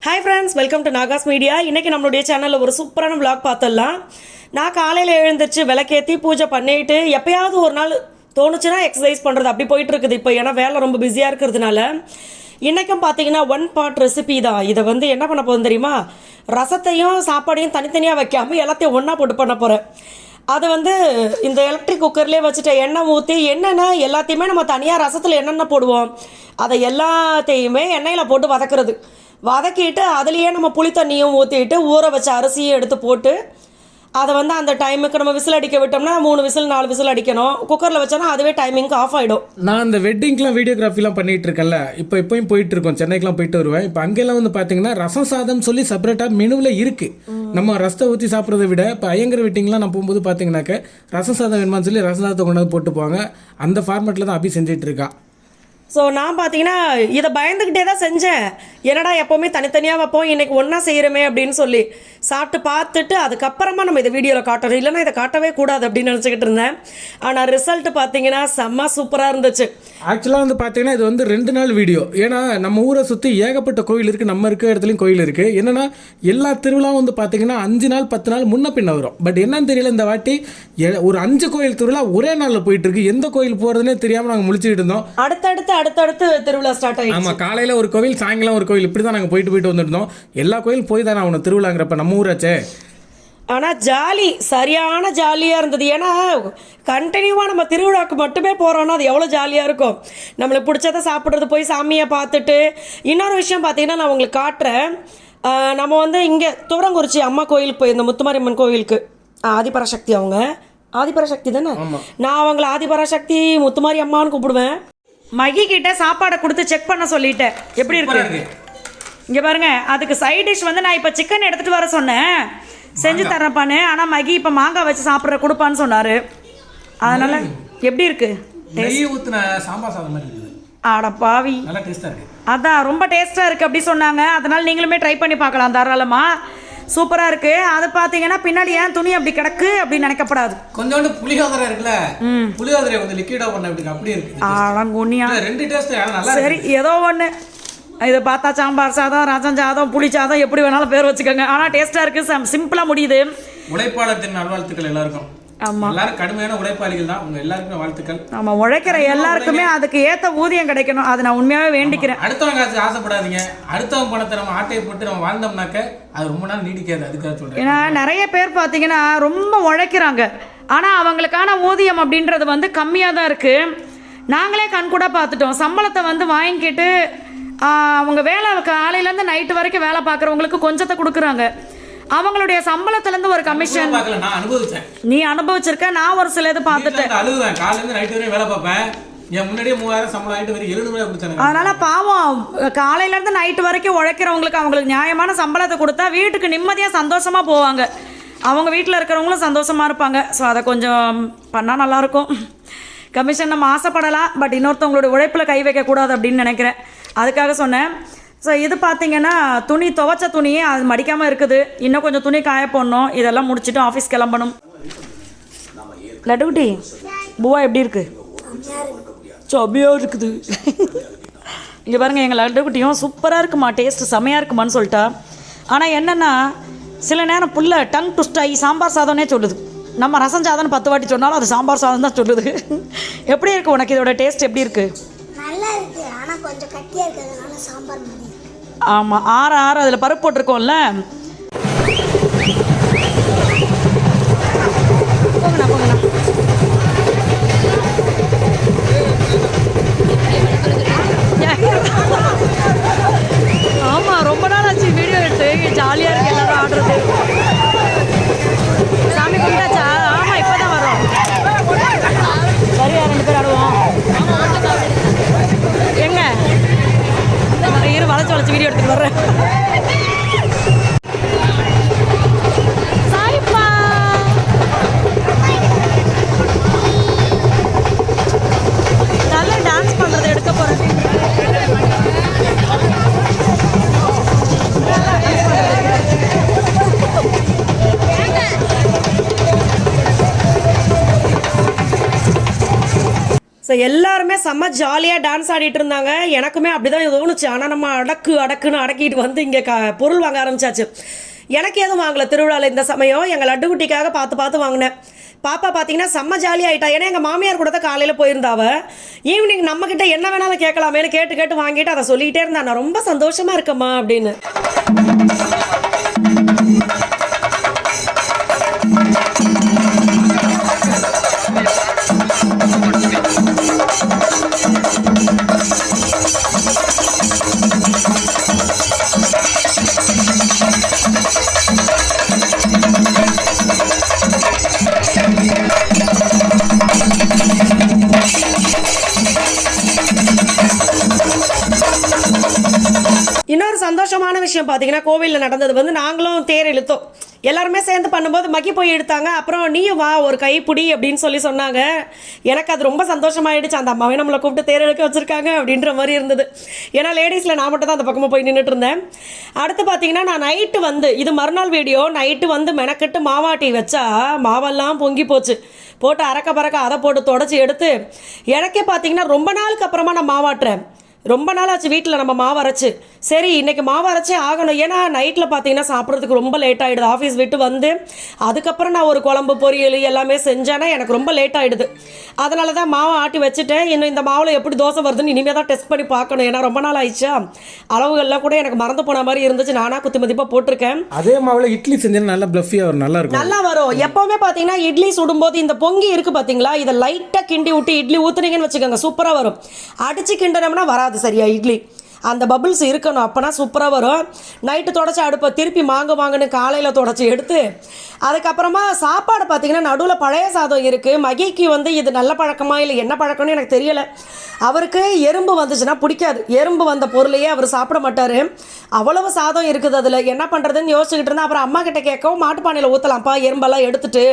Hi friends, welcome to Nahash media. இன்றைக்கி நம்மளுடைய சேனலில் ஒரு சூப்பரான விளாக் பார்த்துடலாம். நான் காலையில் எழுந்திரிச்சு விளக்கேற்றி பூஜை பண்ணிவிட்டு எப்போயாவது ஒரு நாள் தோணுச்சுன்னா எக்ஸசைஸ் பண்ணுறது அப்படி போயிட்டுருக்குது இப்போ. ஏன்னா வேலை ரொம்ப பிஸியாக இருக்கிறதுனால இன்றைக்கும் பார்த்தீங்கன்னா ஒன் பார்ட் ரெசிபி தான். இதை என்ன பண்ண போகுதுன்னு தெரியுமா? ரசத்தையும் சாப்பாடையும் தனித்தனியாக வைக்காமல் எல்லாத்தையும் ஒன்றா போட்டு பண்ண போகிறேன். அதை இந்த எலக்ட்ரிக் குக்கர்லேயே வச்சுட்டு எண்ணெய் ஊற்றி என்னென்ன எல்லாத்தையுமே நம்ம தனியாக ரசத்தில் என்னென்ன போடுவோம் அதை எல்லாத்தையுமே எண்ணெயில் போட்டு வதக்கிட்டு அதுலேயே நம்ம புளி தண்ணியும் ஊற்றிட்டு ஊற வச்ச அரிசியும் எடுத்து போட்டு அதை அந்த டைமுக்கு நம்ம விசில் அடிக்க விட்டோம்னா 3 விசில் 4 விசில் அடிக்கணும். குக்கரில் வச்சோன்னா அதுவே டைமிங்க்கு ஆஃப் ஆகிடும். நான் அந்த வெட்டிங்லாம் வீடியோகிராஃபிலாம் பண்ணிகிட்டு இருக்கேன்ல, இப்போயும் போயிட்டு இருக்கோம், சென்னைக்கெலாம் போயிட்டு வருவேன். இப்போ அங்கெல்லாம் பார்த்தீங்கன்னா ரசம் சாதம் சொல்லி செப்பரேட்டாக மெனுவில் இருக்குது. நம்ம ரசத்தை ஊற்றி சாப்பிட்றத விட இப்போ ஐயங்கர் வெட்டிங்லாம் நான் போகும்போது பார்த்தீங்கன்னாக்க ரசம் சாதம் வேணுமான்னு சொல்லி ரசம் சாதத்தை கொண்டு வந்து போட்டு போவாங்க. அந்த ஃபார்மேட்டில் தான் அப்படி செஞ்சுட்டு இருக்கா. ஸோ நான் பார்த்தீங்கன்னா இதை பயந்துக்கிட்டே தான் செஞ்சேன். என்னடா எப்போவுமே தனித்தனியாக வைப்போம், இன்றைக்கி ஒன்றா செய்கிறோமே அப்படின்னு சொல்லி சாப்பிட்டு பார்த்துட்டு அதுக்கப்புறமா நம்ம இதை வீடியோவில் காட்டணும், இல்லைன்னா இதை காட்டவே கூடாது அப்படின்னு நினச்சிக்கிட்டு இருந்தேன். ஆனால் ரிசல்ட் பார்த்தீங்கன்னா செம்ம சூப்பராக இருந்துச்சு. ஆக்சுவலாக பார்த்தீங்கன்னா இது 2 நாள் வீடியோ. ஏன்னா நம்ம ஊரை சுற்றி ஏகப்பட்ட கோயில் இருக்குது, நம்ம இருக்க இடத்துலையும் கோயில் இருக்குது. என்னென்னா எல்லா திருவிழாவும் பார்த்தீங்கன்னா 5 நாள் 10 நாள் முன்ன பின்ன வரும். பட் என்னன்னு தெரியல, இந்த வாட்டி ஒரு 5 கோயில் திருவிழா ஒரே நாளில் போயிட்டு இருக்கு. எந்த கோயில் போகிறதுனே தெரியாமல் நாங்கள் முழிச்சுக்கிட்டு இருந்தோம். அடுத்தடுத்து திருவிழா ஸ்டார்ட் ஆகிடுச்சு. ஆமாம், காலையில் ஒரு கோவில், சாயங்காலம் ஒரு கோவில், இப்படி தான் நாங்கள் போயிட்டு வந்துருந்தோம். எல்லா கோயிலும் போய் தானே அவனை திருவிழாங்கிறப்ப நம்ம ஊராச்சே. ஆனால் சரியான ஜாலியாக இருந்தது. ஏன்னா கண்டினியூவாக நம்ம திருவிழாவுக்கு மட்டுமே போகிறோன்னா அது எவ்வளோ ஜாலியாக இருக்கும். நம்மளுக்கு பிடிச்சதை சாப்பிட்றது, போய் சாமியை பார்த்துட்டு. இன்னொரு விஷயம் பார்த்தீங்கன்னா நான் உங்களுக்கு காட்டுறேன். நம்ம இங்கே துவரங்குறிச்சி அம்மா கோயிலுக்கு போய் இந்த முத்துமாரியம்மன் கோயிலுக்கு, ஆதிபராசக்தி, அவங்க ஆதிபராசக்தி தானே, நான் அவங்கள ஆதிபராசக்தி முத்துமாரி அம்மான்னு கூப்பிடுவேன். மகி கிட்ட சாப்பாடை கொடுத்து செக் பண்ண சொல்லிட்டேன் எப்படி இருக்கு. இங்கே பாருங்க, அதுக்கு சைட் டிஷ் நான் இப்போ சிக்கன் எடுத்துகிட்டு வர சொன்னேன், செஞ்சு தரப்பான்னு. ஆனால் மகி இப்போ மாங்காய் வச்சு சாப்பிட்ற கொடுப்பான்னு சொன்னார். அதனால் எப்படி இருக்கு? ஆட பாவி, அதான் ரொம்ப டேஸ்ட்டாக இருக்குது அப்படி சொன்னாங்க. அதனால் நீங்களுமே ட்ரை பண்ணி பார்க்கலாம் தாராளமாக, சூப்பராக இருக்குது. அது பார்த்தீங்கன்னா பின்னாடி ஏன் துணி அப்படி கிடக்கு அப்படின்னு நினைக்கப்படாது. கொஞ்சோண்டு புளியோதரை இருக்குல்ல, புளியோதரை கொஞ்சம் லிக்விடா பண்ண அப்படி இருக்கு. ஆடங்குனியா, 2 டேஸ்ட் நல்லா. சரி, ஏதோ ஒன்று. இதை பார்த்தா சாம்பார் சாதம், ரசம் சாதம், புளி சாதம், எப்படி வேணாலும் பேர் வச்சுக்கோங்க. ஆனால் டேஸ்ட்டாக இருக்குது, சிம்பிளாக முடியுது. உழைப்பாளத்தின் நல்வாழ்த்துக்கள் எல்லாருக்கும். ஆமாம், எல்லாரும் கடுமையான உழைப்பாளிகள் தான், உங்க எல்லாருக்குமே வாழ்த்துக்கள். ஆமாம், உழைக்கிற எல்லாருக்குமே அதுக்கு ஏற்ற ஊதியம் கிடைக்கணும், அது நான் உண்மையாகவே வேண்டிக்கிறேன். அடுத்தவங்க ஆசைப்படாதீங்க. அடுத்தவங்க பணத்தை நம்ம ஆட்டையை போட்டு நம்ம வாழ்ந்தோம்னாக்க அது ரொம்ப நாள் நீடிக்காது. அதுக்காக சொல்றேன். ஏன்னா நிறைய பேர் பார்த்தீங்கன்னா ரொம்ப உழைக்கிறாங்க, ஆனால் அவங்களுக்கான ஊதியம் அப்படின்றது கம்மியாக தான் இருக்குது. நாங்களே கண்கூட பார்த்துட்டோம். சம்பளத்தை வாங்கிக்கிட்டு அவங்க வேலை காலையிலேருந்து நைட்டு வரைக்கும் வேலை பார்க்குறவங்களுக்கு கொஞ்சத்தை கொடுக்குறாங்க. அவங்களுடைய சம்பளத்துலேருந்து ஒரு கமிஷன். நீ அனுபவிச்சிருக்க, நான் ஒரு சில இது பார்த்துட்டேன். வேலை பார்ப்பேன், முன்னாடியே 3000 சம்பளம் ஆயிட்டு வெறும் 700 கொடுத்தாங்க. அதனால பாவம், காலையிலேருந்து நைட்டு வரைக்கும் உழைக்கிறவங்களுக்கு அவங்களுக்கு நியாயமான சம்பளத்தை கொடுத்தா வீட்டுக்கு நிம்மதியாக சந்தோஷமாக போவாங்க. அவங்க வீட்டில் இருக்கிறவங்களும் சந்தோஷமாக இருப்பாங்க. ஸோ அதை கொஞ்சம் பண்ணால் நல்லாயிருக்கும். கமிஷன் நம்ம ஆசைப்படலாம், பட் இன்னொருத்தவங்களுடைய உழைப்பில் கை வைக்கக்கூடாது அப்படின்னு நினைக்கிறேன். அதுக்காக சொன்னேன். ஸோ இது பார்த்தீங்கன்னா துணி, துவைச்ச துணியே அது மடிக்காமல் இருக்குது. இன்னும் கொஞ்சம் துணி காய போடணும். இதெல்லாம் முடிச்சுட்டு ஆஃபீஸ் கிளம்பணும். லட்டுக்குட்டி, பூவா எப்படி இருக்கு? சபியாக இருக்குது. இங்கே பாருங்கள், எங்கள் லட்டுக்குட்டியும் சூப்பராக இருக்குமா, டேஸ்ட்டு செமையாக இருக்குமான்னு சொல்லிட்டா. ஆனால் என்னென்னா சில நேரம் புள்ள டங் ட்விஸ்ட் ஆகி சாம்பார் சாதம்னே சொல்லுது. நம்ம ரசம் சாதம்னு 10 வாட்டி சொன்னாலும் அது சாம்பார் சாதம் தான் சொல்லுது. எப்படி இருக்குது உனக்கு? இதோட டேஸ்ட் எப்படி இருக்குது? நல்லா இருக்கு, ஆனால் கொஞ்சம் கட்டியாக இருக்கிறதுனால சாம்பார் மாதிரி. ஆமாம், ஆறு அதில் பருப்பு போட்டிருக்கோம்ல. போங்கண்ணா. ஆமாம், ரொம்ப நாள் ஆச்சு வீடியோ எடுத்து. ஜாலியாக இருக்கு எல்லாரும் ஆடுறது. சாமி கும்பிட்டாச்சா? ஆமாம், இப்போ தான் வரோம். சரியா, 2 பேர் ஆடுவோம். எங்க வளைச்சு வீடியோ எடுத்துட்டு வர்றேன். சாரிப்பா, நல்லா டான்ஸ் பண்றது எடுக்க போறேன். ஸோ எல்லாருமே செம்ம ஜாலியாக டான்ஸ் ஆடிட்டு இருந்தாங்க. எனக்குமே அப்படி தான் தோணுச்சு. ஆனால் நம்ம அடக்குன்னு அடக்கிட்டு வந்து இங்கே பொருள் வாங்க ஆரம்பிச்சாச்சு. எனக்கு எதுவும் வாங்கலை திருவிழாவில் இந்த சமயம். எங்கள் லட்டுக்குட்டிக்காக பார்த்து வாங்கினேன். பாப்பா பார்த்தீங்கன்னா செம்ம ஜாலியாக ஆகிட்டா. ஏன்னா எங்கள் மாமியார் கூட தான் காலையில் போயிருந்தாவ. ஈவினிங் நம்மக்கிட்ட என்ன வேணாலும் கேட்கலாமேனு கேட்டு வாங்கிட்டு அதை சொல்லிக்கிட்டே இருந்தா, நான் ரொம்ப சந்தோஷமாக இருக்கம்மா அப்படின்னு. இன்னொரு சந்தோஷமான விஷயம் பார்த்தீங்கன்னா கோவிலில் நடந்தது வந்து நாங்களும் தேர் இழுத்தோம். எல்லாருமே சேர்ந்து பண்ணும்போது மக்கி போய் எடுத்தாங்க. அப்புறம் நீயும் வா ஒரு கைப்பிடி அப்படின்னு சொன்னாங்க. எனக்கு அது ரொம்ப சந்தோஷமாயிடுச்சு. அந்த அம்மாவே நம்மளை கூப்பிட்டு தேர் இழுக்க வச்சுருக்காங்க அப்படின்ற மாதிரி இருந்தது. ஏன்னா லேடிஸில் நான் மட்டும் தான் அந்த பக்கமாக போய் நின்றுட்டு இருந்தேன். அடுத்து பார்த்தீங்கன்னா நான் நைட்டு வந்து இது மறுநாள் வீடியோ, நைட்டு வந்து மெனக்கெட்டு மாவாட்டி வச்சா மாவெல்லாம் பொங்கி போச்சு. போட்டு பறக்க அதை போட்டு தொடச்சி எடுத்து எனக்கே பார்த்தீங்கன்னா ரொம்ப நாளுக்கு அப்புறமா நான் மாவாட்டுறேன். ரொம்ப நாள் ஆச்சு வீட்டில் நம்ம மாவு அரைச்சி. சரி இன்றைக்கி மாவு அரைச்சே ஆகணும். ஏன்னா நைட்டில் பார்த்தீங்கன்னா சாப்பிட்றதுக்கு ரொம்ப லேட் ஆகிடுது. ஆஃபீஸ் விட்டு வந்து அதுக்கப்புறம் நான் ஒரு குழம்பு பொரியல் எல்லாமே செஞ்சேன்னா எனக்கு ரொம்ப லேட் ஆகிடுது. அதனால தான் மாவை ஆட்டி வச்சுட்டேன். இன்னும் இந்த மாவில் எப்படி தோசை வருதுன்னு இனிமேல் தான் டெஸ்ட் பண்ணி பார்க்கணும். ஏன்னா ரொம்ப நாள் ஆயிடுச்சா, அளவுகள்லாம் கூட எனக்கு மறந்து போன மாதிரி இருந்துச்சு. நானாக குத்தி மதிப்பாக போட்டிருக்கேன். அதே மாவில் இட்லி செஞ்சேன்னா நல்லா ப்ளஃபியாக வரும், நல்லா வரும். எப்போவுமே பார்த்தீங்கன்னா இட்லி சுடும்போது இந்த பொங்கி இருக்குது பார்த்தீங்களா, இதை லைட்டாக கிண்டி விட்டு இட்லி ஊற்றுனீங்கன்னு வச்சுக்கோங்க, சூப்பராக வரும். அடித்து கிண்டனம்னா வராது சரியா இட்லி. அந்த பபிள்ஸ் இருக்கணும், அப்போனா சூப்பராக வரும். நைட்டு தொடச்சி அடுப்பை திருப்பி வாங்கன்னு காலையில் தொடச்சி எடுத்து அதுக்கப்புறமா சாப்பாடு பார்த்திங்கன்னா நடுவில் பழைய சாதம் இருக்குது. மகிக்கு வந்து இது நல்ல பழக்கமா இல்லை என்ன பழக்கம்னு எனக்கு தெரியலை. அவருக்கு எறும்பு வந்துச்சுன்னா பிடிக்காது. எறும்பு வந்த பொருளையே அவர் சாப்பிட மாட்டார். அவ்வளவு சாதம் இருக்குது அதில், என்ன பண்ணுறதுன்னு யோசிச்சுக்கிட்டு இருந்தேன். அப்புறம் அம்மா கிட்ட கேட்கவும் மாட்டுப்பானையில் ஊற்றலாம்ப்பா எறும்பெல்லாம் எடுத்துட்டு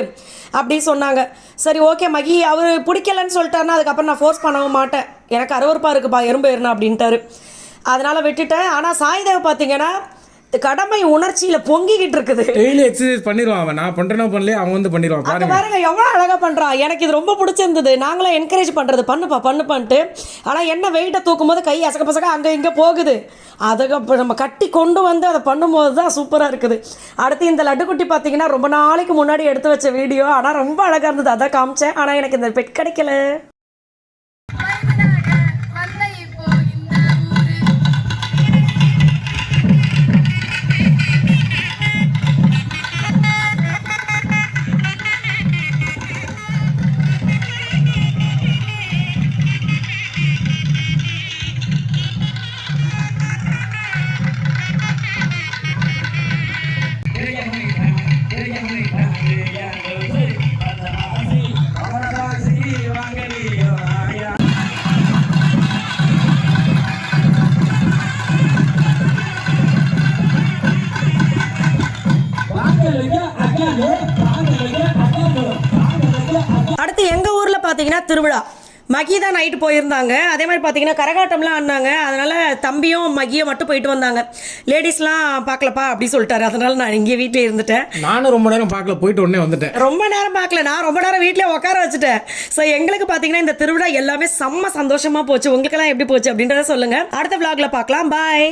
அப்படின்னு சொன்னாங்க. சரி ஓகே மகி அவர் பிடிக்கலன்னு சொல்லிட்டாருன்னா அதுக்கப்புறம் நான் ஃபோர்ஸ் பண்ணவும் மாட்டேன். எனக்கு அருவருப்பாக இருக்குப்பா எறும்பு ஏறினா அப்படின்ட்டாரு. அதனால் விட்டுட்டேன். ஆனால் சாய்தேவ் பார்த்தீங்கன்னா கடமை உணர்ச்சியில் பொங்கிக்கிட்டு இருக்குது. டெய்லி எக்ஸசைஸ் பண்ணிடுவான் அவன். நான் பண்ணுறேன்னா பண்ணலையே அவன் வந்து பண்ணிடுவான். பாருங்க எவ்வளோ அழகாக பண்ணுறான். எனக்கு இது ரொம்ப பிடிச்சிருந்தது. நாங்களும் என்கரேஜ் பண்ணுறது பண்ணுப்பான்ட்டு. ஆனால் என்ன வெயிட்டை தூக்கும் போது கை அசக்க பசக்க அங்கே இங்கே போகுது. அதுக்கு நம்ம கட்டி கொண்டு வந்து அதை பண்ணும்போது தான் சூப்பராக இருக்குது. அடுத்து இந்த லட்டுக்குட்டி பார்த்தீங்கன்னா ரொம்ப நாளைக்கு முன்னாடி எடுத்து வச்ச வீடியோ. ஆனால் ரொம்ப அழகாக இருந்தது, அதான் காமிச்சேன். ஆனால் எனக்கு இந்த பெட் கிடைக்கல. அடுத்து எங்கள் ஊரில் பார்த்தீங்கன்னா திருவிழா. மகி தான் நைட்டு போயிருந்தாங்க. அதே மாதிரி பார்த்தீங்கன்னா கரகாட்டம்லாம் ஆடினாங்க. அதனால் தம்பியும் மகியும் மட்டும் போயிட்டு வந்தாங்க. லேடிஸ்லாம் பார்க்கலப்பா அப்படி சொல்லிட்டாரு. அதனால் நான் இங்கே வீட்டிலே இருந்துட்டேன். நானும் ரொம்ப நேரம் பார்க்கல, போயிட்டு உடனே வந்துட்டேன். ரொம்ப நேரம் பார்க்கல, நான் ரொம்ப நேரம் வீட்டிலே உட்கார வச்சுட்டேன். ஸோ எங்களுக்கு பார்த்தீங்கன்னா இந்த திருவிழா எல்லாமே செம்ம சந்தோஷமாக போச்சு. உங்களுக்கெல்லாம் எப்படி போச்சு அப்படின்றத சொல்லுங்கள். அடுத்த vlogல பார்க்கலாம். பாய்.